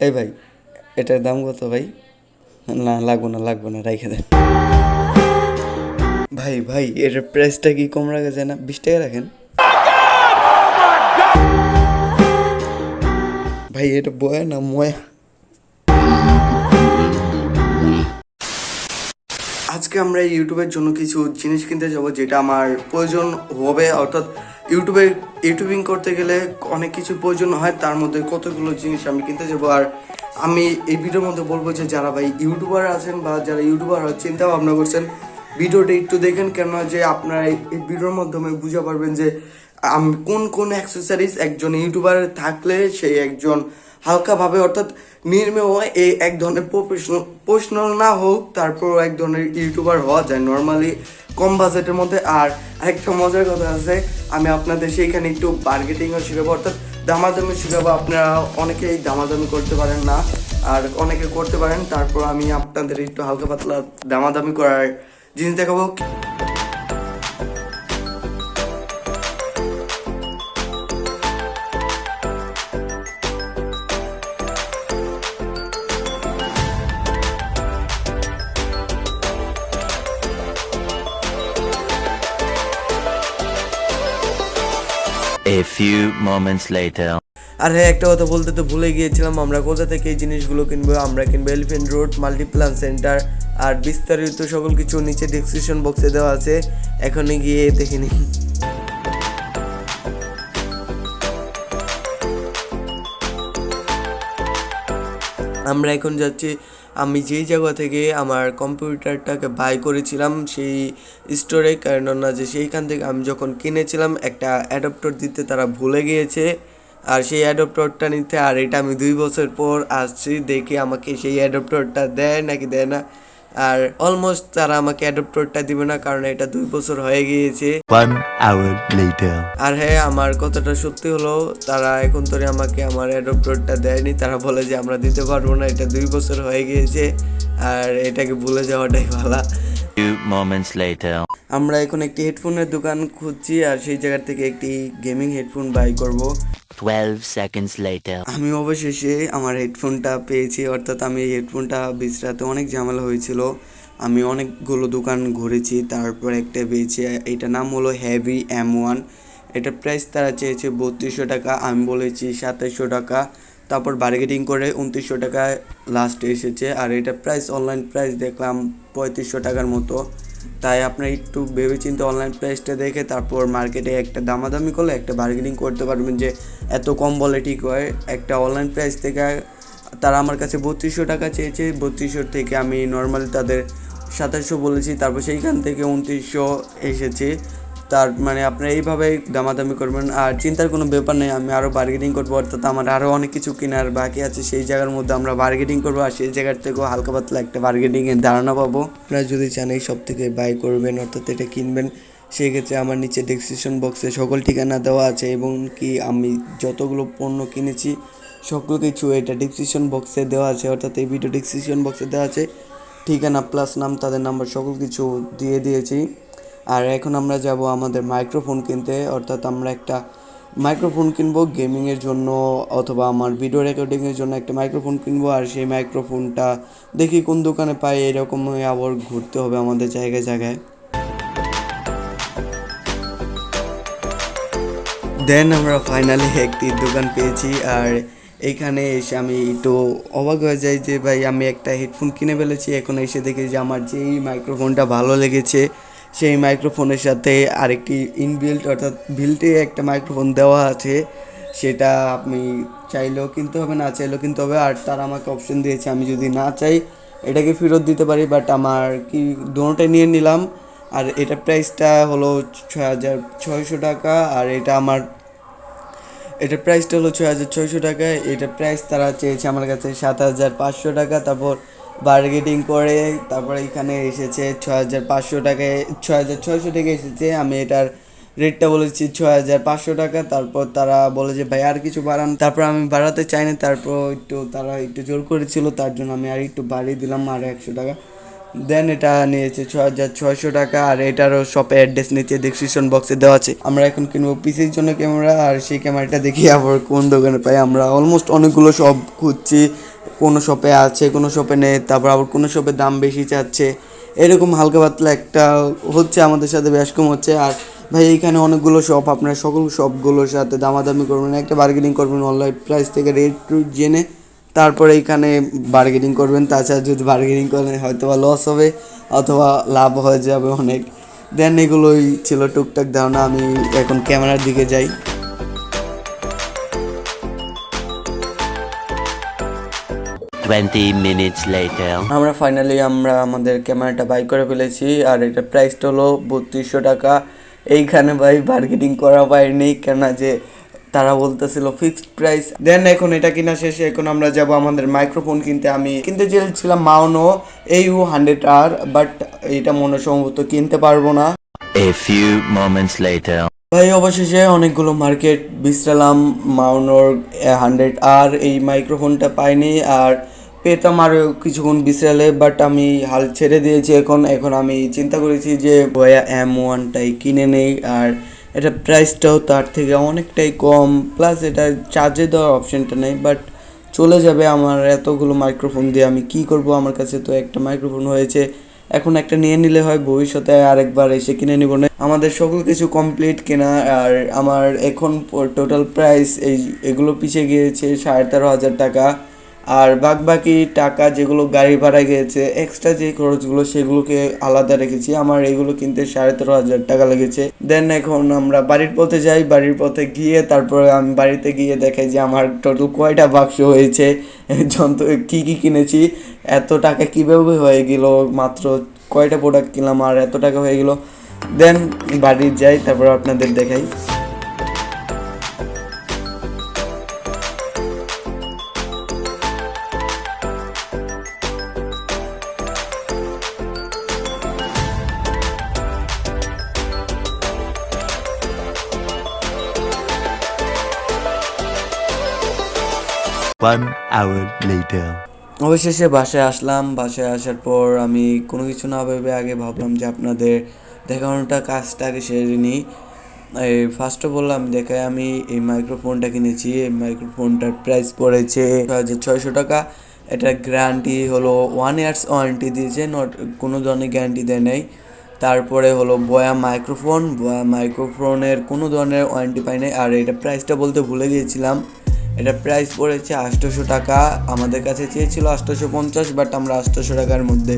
এই ভাই, এটার দাম কত ভাই? না, লাগবো না, রাইখে দেন। ভাই ভাই, এটার প্রাইসটা কি কম রাখা যায় না? 20 টাকা রাখেন ভাই। এটা বয়া না ময়া। আজকে আমরা ইউটিউবের জন্য কিছু জিনিস কিনতে যাব, যেটা আমার প্রয়োজন হবে। অর্থাৎ ইউটিউবিং করতে গেলে অনেক কিছু প্রয়োজন হয়, তার মধ্যে কতগুলো জিনিস আমি কিনতে যাব। আর আমি এই ভিডিওর মধ্যে বলবো যে যারা ভাই ইউটিউবার আছেন বা যারা ইউটিউবার চিন্তা ভাবনা করছেন, ভিডিওটা একটু দেখেন, কেন যে আপনারা এই ভিডিওর মাধ্যমে বুঝতে পারবেন যে আমি কোন অ্যাক্সেসরিজ একজন ইউটিউবার থাকলে সেই একজন হালকাভাবে, অর্থাৎ নির্মেয় এই এক ধরনের প্রফেশনাল না হোক, তারপর এক ধরনের ইউটিউবার হওয়া যায় নর্মালি কম বাজেটের মধ্যে। আর একটা মজার কথা আছে, আমি আপনাদের সেইখানে একটু বার্গেটিংও শিখাবো, অর্থাৎ দামাদামি শিখাবো। আপনারা অনেকেই দামাদামি করতে পারেন না, আর অনেকে করতে পারেন। তারপর আমি আপনাদের একটু হালকা পাতলা দামাদামি করার জিনিস দেখাবো। A few moments later. আর হ্যাঁ, একটা কথা বলতে তো ভুলে গিয়েছিলাম, আমরা কোথা থেকে এই জিনিসগুলো কিনবো। আমরা কিনবো এলিফ্যান্ট রোড মাল্টিপ্লান সেন্টার। আর বিস্তারিত সকল কিছু নিচে ডেসক্রিপশন বক্সে দেওয়া আছে, এখনই গিয়ে দেখে নিন। আমরা এখন যাচ্ছি আমি যেই জায়গা থেকে আমার কম্পিউটারটাকে বাই করেছিলাম সেই স্টোরে, কারণ না যে সেইখান থেকে আমি যখন কিনেছিলাম একটা অ্যাডাপ্টার দিতে তারা ভুলে গিয়েছে, আর সেই অ্যাডাপ্টারটা নিতে। আর এটা আমি 2 বছর পর আসছি, দেখি আমাকে সেই অ্যাডাপ্টারটা দেয় নাকি দেয় না। আর অলমোস্ট তারা আমাকে অ্যাডাপ্টারটা দিবে না, কারণ এটা 2 বছর হয়ে গিয়েছে। 1 hour later. আর হ্যাঁ, আমার কথাটা সত্যি হলো, তারা এখন ধরে আমাকে আমার অ্যাডাপ্টারটা দেয়নি। তারা বলে যে আমরা দিতে পারবো না, এটা 2 বছর হয়ে গিয়েছে, আর এটাকে ভুলে যাওয়াটাই ভালো। Few moments later. আমরা এখন একটি হেডফোনের দোকান খুঁজছি, আর সেই জায়গা থেকে একটি গেমিং হেডফোন বাই করব। 12 seconds later. আমি অবশেষে আমার হেডফোনটা পেয়েছি, অর্থাৎ আমি এই হেডফোনটা বিচরাতে অনেক ঝামেলা হয়েছিল। আমি অনেকগুলো দোকান ঘুরেছি, তারপর একটা পেয়েছি। এটা নাম হলো হেভি M1। এটার প্রাইস তারা চেয়েছে 3200 টাকা, আমি বলেছি 2700 টাকা। তারপর বার্গেটিং করে 2900 টাকায় লাস্টে এসেছে। আর এটা প্রাইস অনলাইন প্রাইস দেখলাম 3500 টাকার মতো। তাই আপনারা একটু ভেবেচিন্তে অনলাইন প্রাইসটা দেখে তারপর মার্কেটে একটা দামাদামি করলে একটা বার্গেনিং করতে পারবেন যে এত কম বলে ঠিক হয়। একটা অনলাইন প্রাইস থেকে তারা আমার কাছে 3200 টাকা চেয়েছে, 3200 থেকে আমি নর্মালি তাদের 2700 বলেছি, তারপর সেইখান থেকে 2900 এসেছে। তার মানে আপনারা এইভাবে দামাদামি করবেন, আর চিন্তার কোনো ব্যাপার নেই, আমি আরও বার্গেনিং করবো। অর্থাৎ আমার আরও অনেক কিছু কেনার বাকি আছে, সেই জায়গার মধ্যে আমরা বার্গেনিং করবো, আর সেই জায়গার থেকেও হালকা পাতলা একটা বার্গেনিংয়ের ধারণা পাবো। আপনারা যদি চান এই সব থেকে বাই করবেন, অর্থাৎ এটা কিনবেন, সেই ক্ষেত্রে আমার নিচে ডেসক্রিপশন বক্সে সকল ঠিকানা দেওয়া আছে, এবং কি আমি যতগুলো পণ্য কিনেছি সকল কিছু এটা ডেসক্রিপশন বক্সে দেওয়া আছে, অর্থাৎ এই ভিডিও ডেসক্রিপশন বক্সে দেওয়া আছে। ঠিকানা প্লাস নাম, তাদের নাম্বার সকল কিছু দিয়ে দিয়েছি। আর এখন আমরা যাব আমাদের মাইক্রোফোন কিনতে, অর্থাৎ আমরা একটা মাইক্রোফোন কিনবো গেমিংয়ের জন্য, অথবা আমার ভিডিও রেকর্ডিংয়ের জন্য একটা মাইক্রোফোন কিনবো। আর সেই মাইক্রোফোনটা দেখি কোন দোকানে পাই, এরকম আবার ঘুরতে হবে আমাদের জায়গায় জায়গায়। দেন আমরা ফাইনালি একটি দোকান পেয়েছি, আর এইখানে এসে আমি একটু অবাক হয়ে যাই যে ভাই আমি একটা হেডফোন কিনে ফেলেছি। এখন এসে দেখি যে আমার যেই মাইক্রোফোনটা ভালো লেগেছে সেই মাইক্রোফোনের সাথে আরেকটি ইনবিল্ট, অর্থাৎ বিল্টে একটা মাইক্রোফোন দেওয়া আছে, সেটা আপনি চাইলেও কিনতে হবে, না চাইলেও কিনতে হবে। আর তারা আমাকে অপশন দিয়েছে আমি যদি না চাই এটাকে ফেরত দিতে পারি, বাট আমার কি দুটোটাই নিয়ে নিলাম। আর এটার প্রাইসটা হলো 6600 টাকা, আর এটার প্রাইসটা হলো 6600 টাকা। এটার প্রাইস তারা চেয়েছে আমার কাছে 7500 টাকা। তারপর বার্গেটিং করে তারপর এখানে এসেছে 6500 টাকায়, 6600 টাকা এসেছে। আমি এটার রেটটা বলেছি 6500 টাকা। তারপর তারা বলে যে ভাই আর কিছু বাড়ান, তারপর আমি বাড়াতে চাইনি, তারপর তারা একটু জোর করেছিল, তার জন্য আমি আর একটু বাড়িয়ে দিলাম আর 100 টাকা। দেন এটা নিয়েছে 6600 টাকা, আর এটারও শপে অ্যাড্রেস নিচে ডেসক্রিপশন বক্সে দেওয়া আছে। আমরা এখন কিনবো পিসির জন্য ক্যামেরা, আর সেই ক্যামেরাটা দেখি আবার কোন দোকানে পাই। আমরা অলমোস্ট অনেকগুলো শপ খুঁজছি, কোনো শপে আছে কোনো শপে নেই, তারপর আবার কোনো শপে দাম বেশি চাচ্ছে, এরকম হালকা পাতলা একটা হচ্ছে আমাদের সাথে বেশ কম হচ্ছে। আর ভাই এইখানে অনেকগুলো শপ, আপনার সকল শপগুলোর সাথে দামাদামি করবেন, একটা বার্গেনিং করবেন অনলাইন প্রাইস থেকে রেট জেনে, তারপরে এইখানে বার্গেনিং করবেন। তাছাড়া যদি বার্গেনিং করেন হয়তো বা লস হবে অথবা লাভ হয়ে যাবে অনেক। দেন এগুলোই ছিল টুকটাক ধারণা। আমি এখন ক্যামেরার দিকে যাই। 20 minutes later. আমরা ফাইনালি আমাদের ক্যামেরাটা বাই করে ফেলেছি, আর এটার প্রাইসটা হলো 3200 টাকা। এইখানে ভাই বার্গেনিং করা পারিনি, কেননা যে তারা বলতেছিল ফিক্সড প্রাইস। দেন এখন এটা কিনা শেষে এখন আমরা যাব আমাদের মাইক্রোফোন কিনতে। আমি কিনতে চেয়েছিলাম মাওনো AU100R, বাট এটা মনে সম্ভবত কিনতে পারবো না। A few moments later. ভাই অবশেষে অনেকগুলো মার্কেট বিশ্রালাম, মাওনোর 100R এই মাইক্রোফোনটা পাইনি, আর পেতাম আরও কিছুক্ষণ বিশ্রালে, বাট আমি হাল ছেড়ে দিয়েছি। এখন আমি চিন্তা করেছি যে বয়া M1টাই কিনে নেই, আর এটা প্রাইসটাও তার থেকে অনেকটাই কম, প্লাস এটা চার্জে দেওয়ার অপশানটা নেই। বাট চলে যাবে আমার এতগুলো মাইক্রোফোন দিয়ে, আমি কি করব? আমার কাছে তো একটা মাইক্রোফোন হয়েছে, এখন একটা নিয়ে নিলে হয়, ভবিষ্যতে আরেকবার এসে কিনে নিব না। আমাদের সকল কিছু কমপ্লিট কেনা, আর আমার এখন টোটাল প্রাইস এগুলো পিছিয়ে গিয়েছে 13,500 টাকা। আর বাকি টাকা যেগুলো গাড়ি ভাড়া গিয়েছে, এক্সট্রা যে খরচগুলো সেগুলোকে আলাদা রেখেছি। আমার এগুলো কিনতে 13,500 টাকা লেগেছে। দেন এখন আমরা বাড়ির পথে যাই, বাড়ির পথে গিয়ে তারপরে আমি বাড়িতে গিয়ে দেখাই যে আমার টোটাল কয়টা বাক্স হয়েছে, যন্ত্র কী কিনেছি, এত টাকা কীভাবে হয়ে গেল, মাত্র কয়টা প্রোডাক্ট কিনলাম আর এত টাকা হয়ে গেল। দেন বাড়ি যাই, তারপর আপনাদের দেখাই। One hour later. অবশেষে বাসায় আসলাম। বাসায় আসার পর আমি কোনো কিছু না ভেবে আগে ভাবলাম যে আপনাদের দেখানোটা কাজটা আগে সেরে নিই। এই ফার্স্ট অফ অল আমি দেখাই, আমি এই মাইক্রোফোনটা কিনেছি। এই মাইক্রোফোনটার প্রাইস পড়েছে 6,600 টাকা। এটার গ্যারান্টি হলো 1 ইয়ার্স ওয়ারেন্টি দিয়েছে, কোনো ধরনের গ্যারান্টি দেয় নাই। তারপরে হলো বয়া মাইক্রোফোনের কোনো ধরনের ওয়ারেন্টি পাই নাই। আর এটা প্রাইসটা বলতে ভুলে গিয়েছিলাম, এটা প্রাইস পড়েছে 800 টাকা। আমাদের কাছে চেয়েছিল 850, বাট আমরা 800 টাকার মধ্যে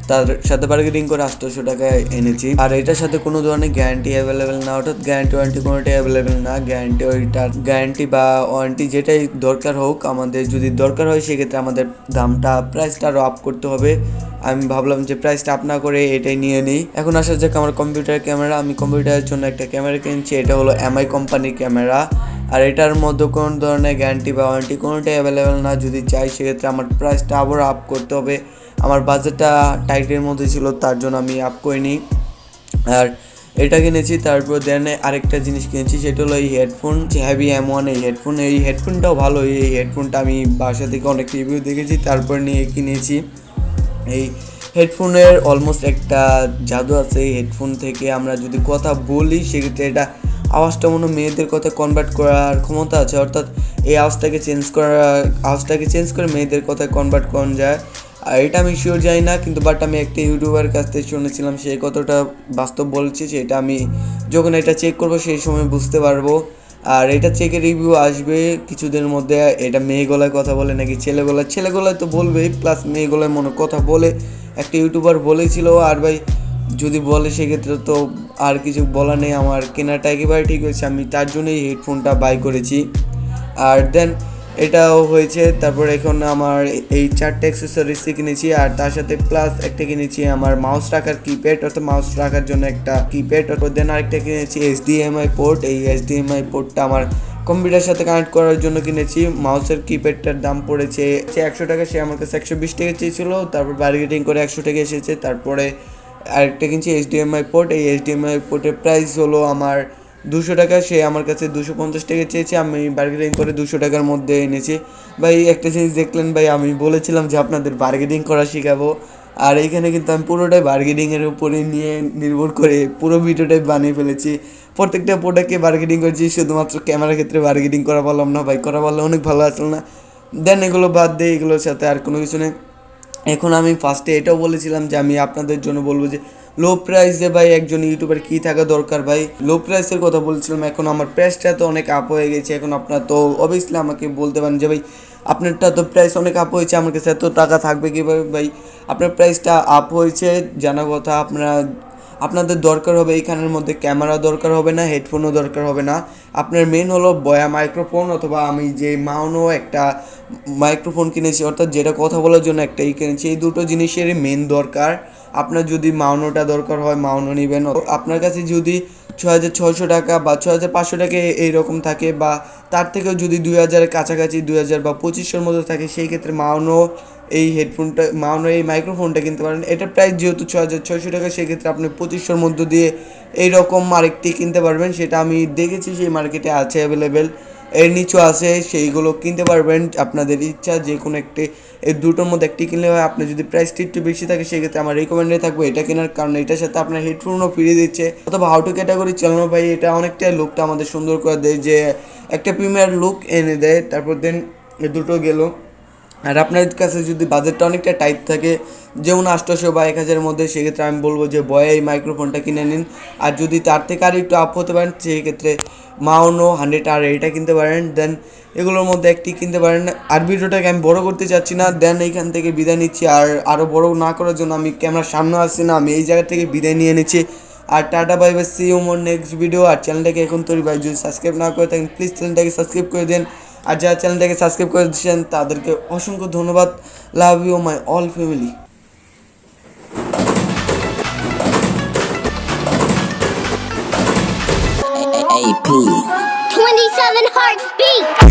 তার সাথে বার্গেনিং করে 800 টাকায় এনেছি। আর এটার সাথে কোনো ধরনের গ্যারান্টি অ্যাভেলেবেল না, অর্থাৎ গ্যারান্টি ওয়ারেন্টি কোনোটাই অ্যাভেলেবেল না। গ্যারান্টি বা ওয়ারেন্টি যেটাই দরকার হোক, আমাদের যদি দরকার হয় সেক্ষেত্রে আমাদের দামটা প্রাইসটা আরও আপ করতে হবে। আমি ভাবলাম যে প্রাইসটা আপ না করে এটাই নিয়ে নিই। এখন আসা যাক আমার কম্পিউটার ক্যামেরা। আমি কম্পিউটারের জন্য একটা ক্যামেরা কিনছি, এটা হলো MI কোম্পানির ক্যামেরা। আর এটার মধ্যে কোনো ধরনের গ্যারান্টি বা ওয়ারেন্টি কোনোটাই অ্যাভেলেবেল না। যদি চাই সেক্ষেত্রে আমার প্রাইসটা আবার আপ করতে হবে। আমার বাজেটটা টাইটের মধ্যে ছিল, তার জন্য আমি আপ করিনি। আর এটা কিনেছি। তারপর দেন আরেকটা জিনিস কিনেছি, সেটা হলো এই হেডফোন, হ্যাভি M1 এই হেডফোনটাও ভালো। এই হেডফোনটা আমি বাসা থেকে অনেক রিভিউ দেখেছি, তারপর নিয়ে কিনেছি। এই হেডফোনের অলমোস্ট একটা জাদু আছে। এই হেডফোন থেকে আমরা যদি কথা বলি সেক্ষেত্রে এটা আওয়াজটা মনে মেয়েদের কথা কনভার্ট করার ক্ষমতা আছে, অর্থাৎ এই আওয়াজটাকে চেঞ্জ করে মেয়েদের কথায় কনভার্ট করা যায়। আর এটা আমি শিওর জানি না, কিন্তু বাট আমি একটা ইউটিউবার কাছ থেকে শুনেছিলাম, সে কতটা বাস্তব বলছে সেটা আমি যখন এটা চেক করবো সেই সময় বুঝতে পারবো। আর এটা চেকের রিভিউ আসবে কিছুদিনের মধ্যে। এটা মেয়ে গলায় কথা বলে নাকি ছেলে গলায় তো বলবেই, প্লাস মেয়ে গলায় মনে কথা বলে একটা ইউটিউবার বলেছিল। আর ভাই যদি বলে সেক্ষেত্রে তো আর কিছু বলা নেই, আমার কেনাটা একেবারে ঠিক হয়েছে, আমি তার জন্যই হেডফোনটা বাই করেছি। আর দেন এটাও হয়েছে। তারপর এখন আমার এই 4টে অ্যাক্সেসরিজই কিনেছি, আর তার সাথে প্লাস একটা কিনেছি আমার মাউস রাখার কিপ্যাড, অর্থাৎ মাউস রাখার জন্য একটা কিপ্যাড। দেন আরেকটা কিনেছি HDMI পোর্ট। এই HDMI পোর্টটা আমার কম্পিউটারের সাথে কানেক্ট করার জন্য কিনেছি। মাউসের কিপ্যাডটার দাম পড়েছে 100 টাকা, সে আমার কাছে 120 টাকা চেয়েছিল, তারপর বার্গেনিং করে 100 টাকা এসেছে। তারপরে আরেকটা কিনছি HDMI পোর্ট। এই HDMI পোর্টের প্রাইস হলো আমার 200 টাকা, সে আমার কাছে 250 টাকা চেয়েছে, আমি বার্গেনিং করে 200 টাকার মধ্যে এনেছি। ভাই একটা জিনিস দেখলেন ভাই, আমি বলেছিলাম যে আপনাদের বার্গেনিং করা শেখাবো, আর এইখানে কিন্তু আমি পুরোটাই বার্গেনিংয়ের উপরে নিয়ে নির্ভর করে পুরো ভিডিওটাই বানিয়ে ফেলেছি। প্রত্যেকটা প্রোডাক্টে বার্গেনিং করেছি, শুধুমাত্র ক্যামেরার ক্ষেত্রে বার্গেনিং করা পারলাম না। ভাই করা পারলে অনেক ভালো আসল না, দেন এগুলো বাদ দিয়ে এগুলোর সাথে আর কোনো কিছু নেই। এখন আমি ফার্স্টে এটাও বলেছিলাম যে আমি আপনাদের জন্য বলবো যে লো প্রাইসে ভাই একজন ইউটিউবার কী থাকা দরকার ভাই, লো প্রাইসের কথা বলছিলাম। এখন আমার প্রাইসটা তো অনেক আপ হয়ে গেছে, এখন আপনার তো অবভিয়াসলি আমাকে বলতে পারেন যে ভাই আপনারটা তো প্রাইস অনেক আপ হয়েছে, আমার কাছে এত টাকা থাকবে কীভাবে ভাই। আপনার প্রাইসটা আপ হয়েছে জানা কথা, আপনাদের দরকার হবে এইখানের মধ্যে ক্যামেরা দরকার হবে না, হেডফোনও দরকার হবে না, আপনার মেন হলো বয়া মাইক্রোফোন, অথবা আমি যে মাউনো একটা মাইক্রোফোন কিনেছি, অর্থাৎ যেটা কথা বলার জন্য একটাই কিনেছি, এই দুটো জিনিসেরই মেন দরকার। আপনার যদি মাউনোটা দরকার হয় মাউনো নেবেন। আপনার কাছে যদি 6,600 টাকা বা 6,500 টাকা এইরকম থাকে, বা তার থেকেও যদি 2,000-এর কাছাকাছি 2,000 বা 2,500-এর মধ্যে থাকে, সেই ক্ষেত্রে মাউনো এই হেডফোনটা মাউনো এই মাইক্রোফোনটা কিনতে পারেন। এটার প্রাইস যেহেতু 6,600 টাকা, সেক্ষেত্রে আপনি 2,500-এর মধ্য দিয়ে এইরকম আরেকটি কিনতে পারবেন। সেটা আমি দেখেছি সেই মার্কেটে আছে অ্যাভেলেবেল, এর নিচেও আছে, সেইগুলো কিনতে পারবেন। আপনাদের ইচ্ছা যে কোনো একটি, এই দুটোর মধ্যে একটি কিনলে হয়। আপনার যদি প্রাইসটি একটু বেশি থাকে সেক্ষেত্রে আমার রিকমেন্ডে থাকবে এটা কেনার, কারণ এটার সাথে আপনার হেডফোনও ফিরিয়ে দিচ্ছে। অথবা হাউ টু ক্যাটাগরি চালানো ভাই, এটা অনেকটাই লুকটা আমাদের সুন্দর করে দেয়, যে একটা প্রিমিয়ার লুক এনে দেয়। তারপর দেন দুটো গেল। আর আপনার কাছে যদি বাজেটটা অনেকটা টাইট থাকে, যেমন 800 বা 1,000-এর মধ্যে, সেক্ষেত্রে আমি বলবো যে বয়া এই মাইক্রোফোনটা কিনে নিন। আর যদি তার থেকে আর একটু আপ হতে পারেন, সেই ক্ষেত্রে মাউনো 100 আর এটা কিনতে পারেন। দেন এগুলোর মধ্যে একটি কিনতে পারেন। আর ভিডিওটাকে আমি বড় করতে চাচ্ছি না, দেন এইখান থেকে বিদায় নিচ্ছি। আর আরও বড় না করার জন্য আমি ক্যামেরার সামনে আসছি না, আমি এই জায়গা থেকে বিদায় নিয়ে নিচ্ছি। আর ta-ta bye bye, see you more next video. আর চ্যানেলটাকে এখন তৈরি ভাই যদি সাবস্ক্রাইব না করে থাকেন প্লিজ চ্যানেলটাকে সাবস্ক্রাইব করে দেন। আর যারা চ্যানেলটাকে সাবস্ক্রাইব করে দিচ্ছেন তাদেরকে অসংখ্য ধন্যবাদ। Love you my all family. AP 27 hearts beat.